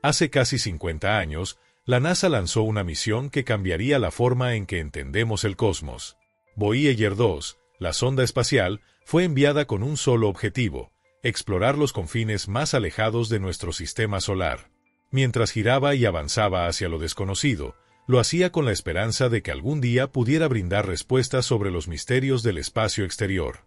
Hace casi 50 años, la NASA lanzó una misión que cambiaría la forma en que entendemos el cosmos. Voyager 2, la sonda espacial, fue enviada con un solo objetivo: explorar los confines más alejados de nuestro sistema solar. Mientras giraba y avanzaba hacia lo desconocido, lo hacía con la esperanza de que algún día pudiera brindar respuestas sobre los misterios del espacio exterior.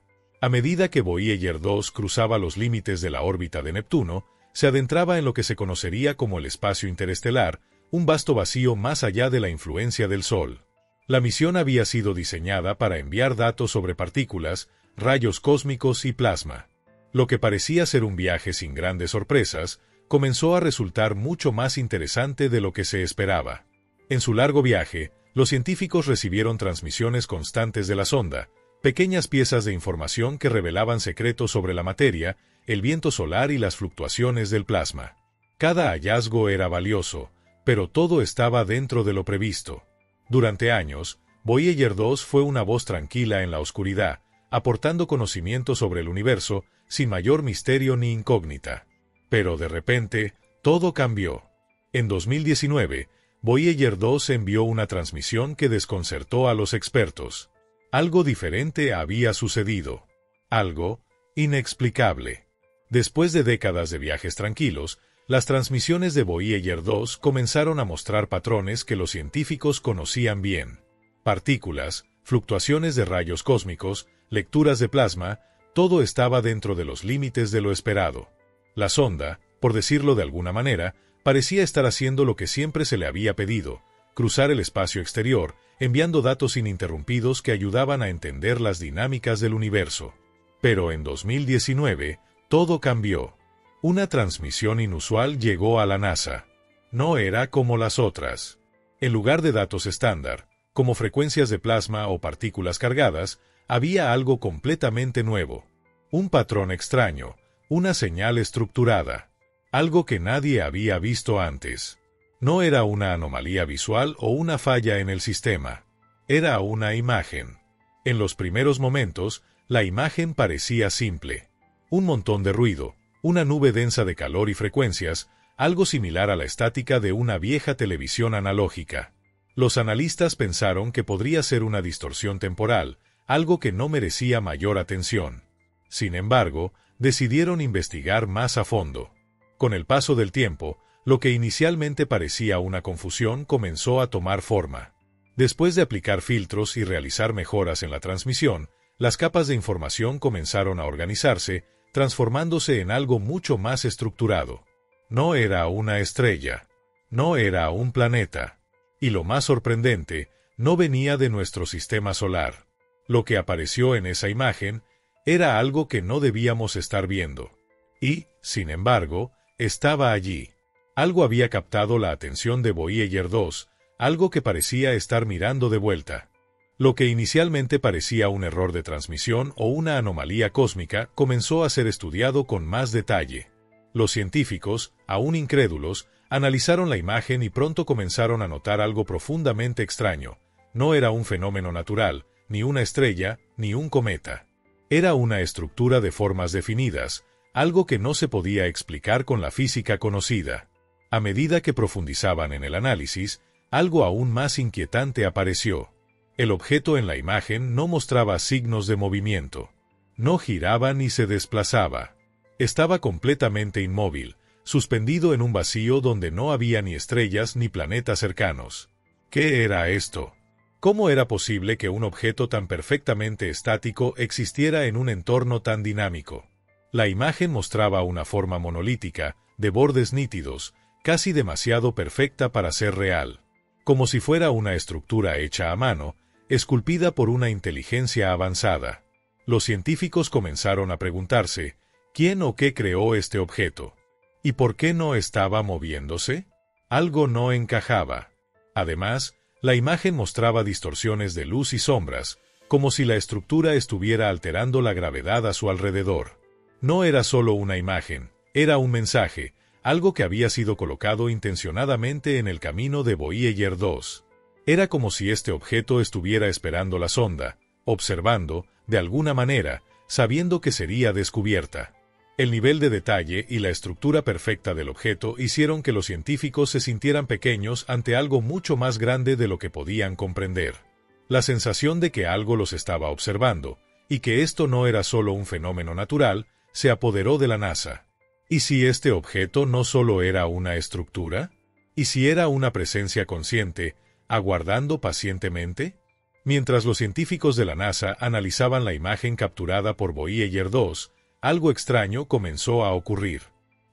A medida que Voyager 2 cruzaba los límites de la órbita de Neptuno, se adentraba en lo que se conocería como el espacio interestelar, un vasto vacío más allá de la influencia del Sol. La misión había sido diseñada para enviar datos sobre partículas, rayos cósmicos y plasma. Lo que parecía ser un viaje sin grandes sorpresas, comenzó a resultar mucho más interesante de lo que se esperaba. En su largo viaje, los científicos recibieron transmisiones constantes de la sonda, pequeñas piezas de información que revelaban secretos sobre la materia, el viento solar y las fluctuaciones del plasma. Cada hallazgo era valioso, pero todo estaba dentro de lo previsto. Durante años, Voyager 2 fue una voz tranquila en la oscuridad, aportando conocimiento sobre el universo, sin mayor misterio ni incógnita. Pero de repente, todo cambió. En 2019, Voyager 2 envió una transmisión que desconcertó a los expertos. Algo diferente había sucedido. Algo inexplicable. Después de décadas de viajes tranquilos, las transmisiones de Voyager 2 comenzaron a mostrar patrones que los científicos conocían bien. Partículas, fluctuaciones de rayos cósmicos, lecturas de plasma, todo estaba dentro de los límites de lo esperado. La sonda, por decirlo de alguna manera, parecía estar haciendo lo que siempre se le había pedido: cruzar el espacio exterior, enviando datos ininterrumpidos que ayudaban a entender las dinámicas del universo. Pero en 2019, todo cambió. Una transmisión inusual llegó a la NASA. No era como las otras. En lugar de datos estándar, como frecuencias de plasma o partículas cargadas, había algo completamente nuevo. Un patrón extraño, una señal estructurada. Algo que nadie había visto antes. No era una anomalía visual o una falla en el sistema. Era una imagen. En los primeros momentos, la imagen parecía simple. Un montón de ruido, una nube densa de calor y frecuencias, algo similar a la estática de una vieja televisión analógica. Los analistas pensaron que podría ser una distorsión temporal, algo que no merecía mayor atención. Sin embargo, decidieron investigar más a fondo. Con el paso del tiempo, lo que inicialmente parecía una confusión comenzó a tomar forma. Después de aplicar filtros y realizar mejoras en la transmisión, las capas de información comenzaron a organizarse, transformándose en algo mucho más estructurado. No era una estrella. No era un planeta. Y lo más sorprendente, no venía de nuestro sistema solar. Lo que apareció en esa imagen era algo que no debíamos estar viendo. Y, sin embargo, estaba allí. Algo había captado la atención de Voyager 2, algo que parecía estar mirando de vuelta. Lo que inicialmente parecía un error de transmisión o una anomalía cósmica comenzó a ser estudiado con más detalle. Los científicos, aún incrédulos, analizaron la imagen y pronto comenzaron a notar algo profundamente extraño. No era un fenómeno natural, ni una estrella, ni un cometa. Era una estructura de formas definidas, algo que no se podía explicar con la física conocida. A medida que profundizaban en el análisis, algo aún más inquietante apareció. El objeto en la imagen no mostraba signos de movimiento. No giraba ni se desplazaba. Estaba completamente inmóvil, suspendido en un vacío donde no había ni estrellas ni planetas cercanos. ¿Qué era esto? ¿Cómo era posible que un objeto tan perfectamente estático existiera en un entorno tan dinámico? La imagen mostraba una forma monolítica, de bordes nítidos, casi demasiado perfecta para ser real. Como si fuera una estructura hecha a mano, esculpida por una inteligencia avanzada. Los científicos comenzaron a preguntarse, ¿quién o qué creó este objeto? ¿Y por qué no estaba moviéndose? Algo no encajaba. Además, la imagen mostraba distorsiones de luz y sombras, como si la estructura estuviera alterando la gravedad a su alrededor. No era solo una imagen, era un mensaje, algo que había sido colocado intencionadamente en el camino de Voyager 2. Era como si este objeto estuviera esperando la sonda, observando, de alguna manera, sabiendo que sería descubierta. El nivel de detalle y la estructura perfecta del objeto hicieron que los científicos se sintieran pequeños ante algo mucho más grande de lo que podían comprender. La sensación de que algo los estaba observando, y que esto no era solo un fenómeno natural, se apoderó de la NASA. ¿Y si este objeto no solo era una estructura? ¿Y si era una presencia consciente, aguardando pacientemente? Mientras los científicos de la NASA analizaban la imagen capturada por Voyager 2, algo extraño comenzó a ocurrir.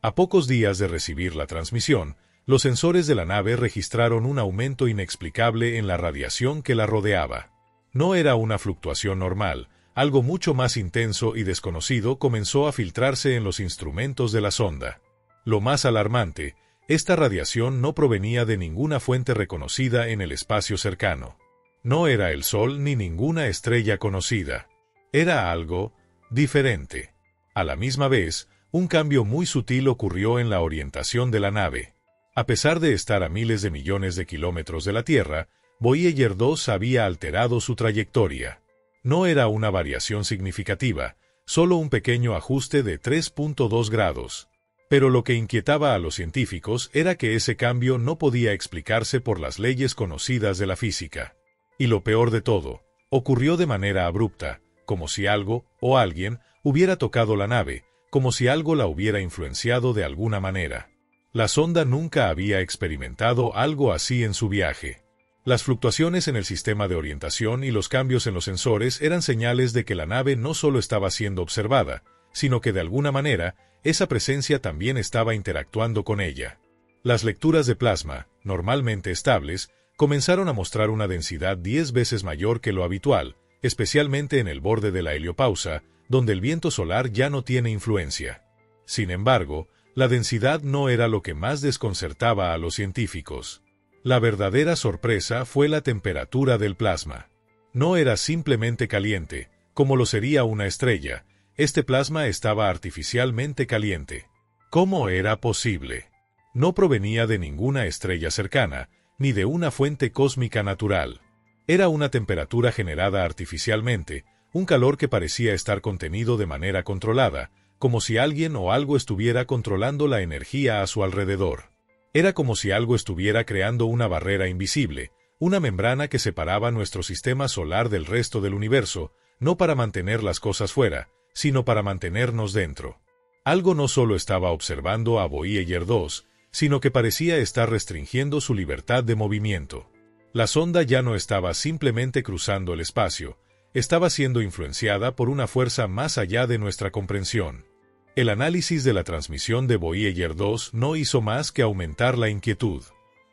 A pocos días de recibir la transmisión, los sensores de la nave registraron un aumento inexplicable en la radiación que la rodeaba. No era una fluctuación normal, algo mucho más intenso y desconocido comenzó a filtrarse en los instrumentos de la sonda. Lo más alarmante, esta radiación no provenía de ninguna fuente reconocida en el espacio cercano. No era el Sol ni ninguna estrella conocida. Era algo diferente. A la misma vez, un cambio muy sutil ocurrió en la orientación de la nave. A pesar de estar a miles de millones de kilómetros de la Tierra, Voyager 2 había alterado su trayectoria. No era una variación significativa, solo un pequeño ajuste de 3.2 grados. Pero lo que inquietaba a los científicos era que ese cambio no podía explicarse por las leyes conocidas de la física. Y lo peor de todo, ocurrió de manera abrupta, como si algo, o alguien, hubiera tocado la nave, como si algo la hubiera influenciado de alguna manera. La sonda nunca había experimentado algo así en su viaje. Las fluctuaciones en el sistema de orientación y los cambios en los sensores eran señales de que la nave no solo estaba siendo observada, sino que de alguna manera, esa presencia también estaba interactuando con ella. Las lecturas de plasma, normalmente estables, comenzaron a mostrar una densidad 10 veces mayor que lo habitual, especialmente en el borde de la heliopausa, donde el viento solar ya no tiene influencia. Sin embargo, la densidad no era lo que más desconcertaba a los científicos. La verdadera sorpresa fue la temperatura del plasma. No era simplemente caliente, como lo sería una estrella. Este plasma estaba artificialmente caliente. ¿Cómo era posible? No provenía de ninguna estrella cercana, ni de una fuente cósmica natural. Era una temperatura generada artificialmente, un calor que parecía estar contenido de manera controlada, como si alguien o algo estuviera controlando la energía a su alrededor. Era como si algo estuviera creando una barrera invisible, una membrana que separaba nuestro sistema solar del resto del universo, no para mantener las cosas fuera, sino para mantenernos dentro. Algo no solo estaba observando a Voyager 2, sino que parecía estar restringiendo su libertad de movimiento. La sonda ya no estaba simplemente cruzando el espacio, estaba siendo influenciada por una fuerza más allá de nuestra comprensión. El análisis de la transmisión de Voyager 2 no hizo más que aumentar la inquietud.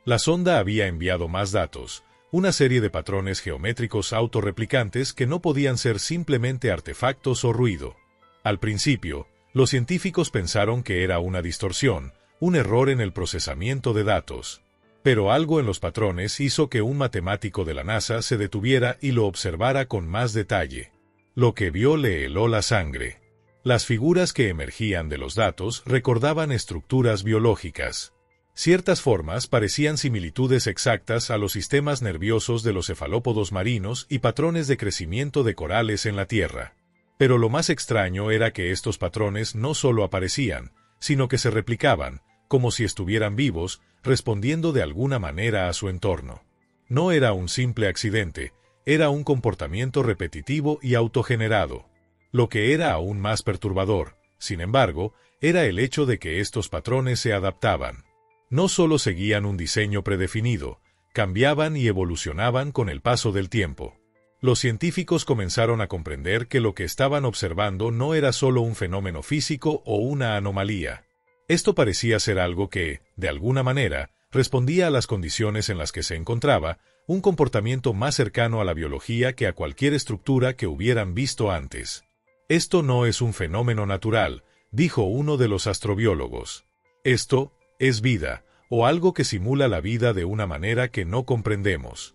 La sonda había enviado más datos, una serie de patrones geométricos autorreplicantes que no podían ser simplemente artefactos o ruido. Al principio, los científicos pensaron que era una distorsión, un error en el procesamiento de datos. Pero algo en los patrones hizo que un matemático de la NASA se detuviera y lo observara con más detalle. Lo que vio le heló la sangre. Las figuras que emergían de los datos recordaban estructuras biológicas. Ciertas formas parecían similitudes exactas a los sistemas nerviosos de los cefalópodos marinos y patrones de crecimiento de corales en la Tierra. Pero lo más extraño era que estos patrones no solo aparecían, sino que se replicaban, como si estuvieran vivos, respondiendo de alguna manera a su entorno. No era un simple accidente, era un comportamiento repetitivo y autogenerado. Lo que era aún más perturbador, sin embargo, era el hecho de que estos patrones se adaptaban. No solo seguían un diseño predefinido, cambiaban y evolucionaban con el paso del tiempo. Los científicos comenzaron a comprender que lo que estaban observando no era solo un fenómeno físico o una anomalía. Esto parecía ser algo que, de alguna manera, respondía a las condiciones en las que se encontraba, un comportamiento más cercano a la biología que a cualquier estructura que hubieran visto antes. Esto no es un fenómeno natural, dijo uno de los astrobiólogos. Esto es vida, o algo que simula la vida de una manera que no comprendemos.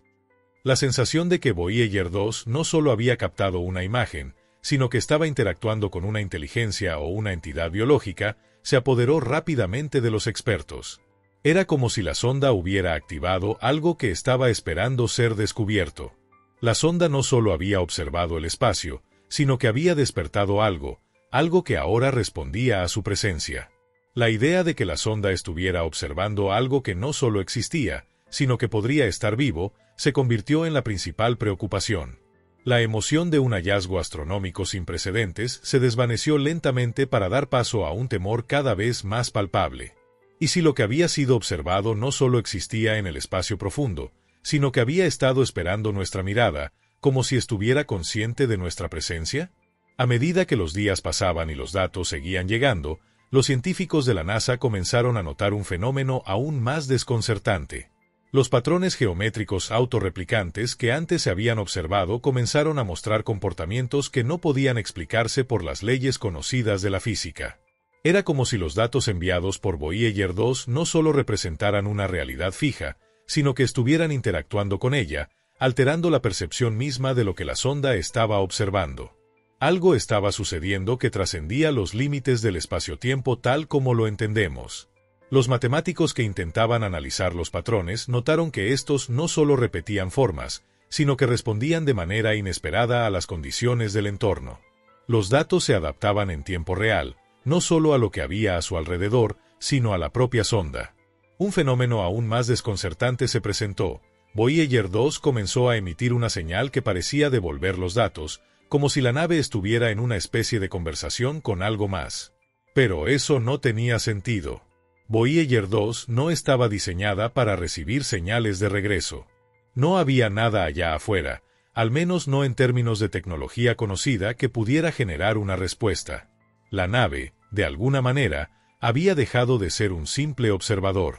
La sensación de que Voyager 2 no solo había captado una imagen, sino que estaba interactuando con una inteligencia o una entidad biológica, se apoderó rápidamente de los expertos. Era como si la sonda hubiera activado algo que estaba esperando ser descubierto. La sonda no solo había observado el espacio, sino que había despertado algo algo que ahora respondía a su presencia. La idea de que la sonda estuviera observando algo que no solo existía, sino que podría estar vivo, se convirtió en la principal preocupación. La emoción de un hallazgo astronómico sin precedentes se desvaneció lentamente para dar paso a un temor cada vez más palpable. ¿Y si lo que había sido observado no solo existía en el espacio profundo, sino que había estado esperando nuestra mirada, como si estuviera consciente de nuestra presencia? A medida que los días pasaban y los datos seguían llegando, los científicos de la NASA comenzaron a notar un fenómeno aún más desconcertante. Los patrones geométricos autorreplicantes que antes se habían observado comenzaron a mostrar comportamientos que no podían explicarse por las leyes conocidas de la física. Era como si los datos enviados por Voyager 2 no solo representaran una realidad fija, sino que estuvieran interactuando con ella, alterando la percepción misma de lo que la sonda estaba observando. Algo estaba sucediendo que trascendía los límites del espacio-tiempo tal como lo entendemos. Los matemáticos que intentaban analizar los patrones notaron que estos no solo repetían formas, sino que respondían de manera inesperada a las condiciones del entorno. Los datos se adaptaban en tiempo real, no solo a lo que había a su alrededor, sino a la propia sonda. Un fenómeno aún más desconcertante se presentó. Voyager 2 comenzó a emitir una señal que parecía devolver los datos, como si la nave estuviera en una especie de conversación con algo más. Pero eso no tenía sentido. Voyager 2 no estaba diseñada para recibir señales de regreso. No había nada allá afuera, al menos no en términos de tecnología conocida que pudiera generar una respuesta. La nave, de alguna manera, había dejado de ser un simple observador.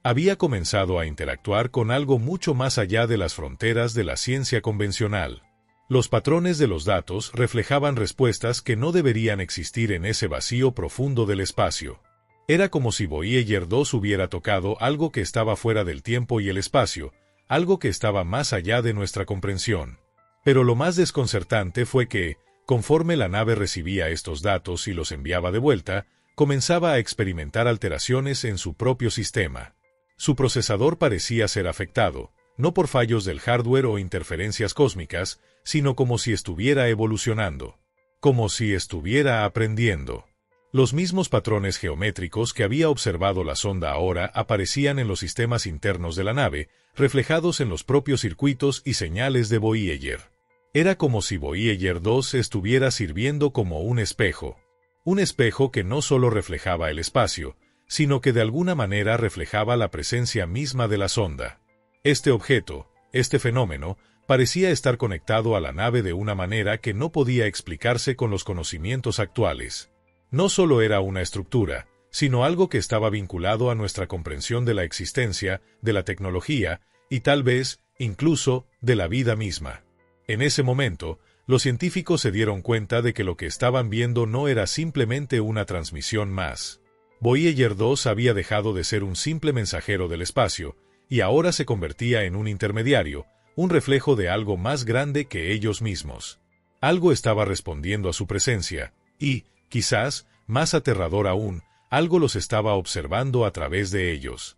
Había comenzado a interactuar con algo mucho más allá de las fronteras de la ciencia convencional. Los patrones de los datos reflejaban respuestas que no deberían existir en ese vacío profundo del espacio. Era como si Voyager 2 hubiera tocado algo que estaba fuera del tiempo y el espacio, algo que estaba más allá de nuestra comprensión. Pero lo más desconcertante fue que, conforme la nave recibía estos datos y los enviaba de vuelta, comenzaba a experimentar alteraciones en su propio sistema. Su procesador parecía ser afectado, no por fallos del hardware o interferencias cósmicas, sino como si estuviera evolucionando, como si estuviera aprendiendo. Los mismos patrones geométricos que había observado la sonda ahora aparecían en los sistemas internos de la nave, reflejados en los propios circuitos y señales de Voyager. Era como si Voyager 2 estuviera sirviendo como un espejo que no solo reflejaba el espacio, sino que de alguna manera reflejaba la presencia misma de la sonda. Este objeto, este fenómeno, parecía estar conectado a la nave de una manera que no podía explicarse con los conocimientos actuales. No solo era una estructura, sino algo que estaba vinculado a nuestra comprensión de la existencia, de la tecnología, y tal vez, incluso, de la vida misma. En ese momento, los científicos se dieron cuenta de que lo que estaban viendo no era simplemente una transmisión más. Voyager 2 había dejado de ser un simple mensajero del espacio, y ahora se convertía en un intermediario, un reflejo de algo más grande que ellos mismos. Algo estaba respondiendo a su presencia, y, quizás, más aterrador aún, algo los estaba observando a través de ellos.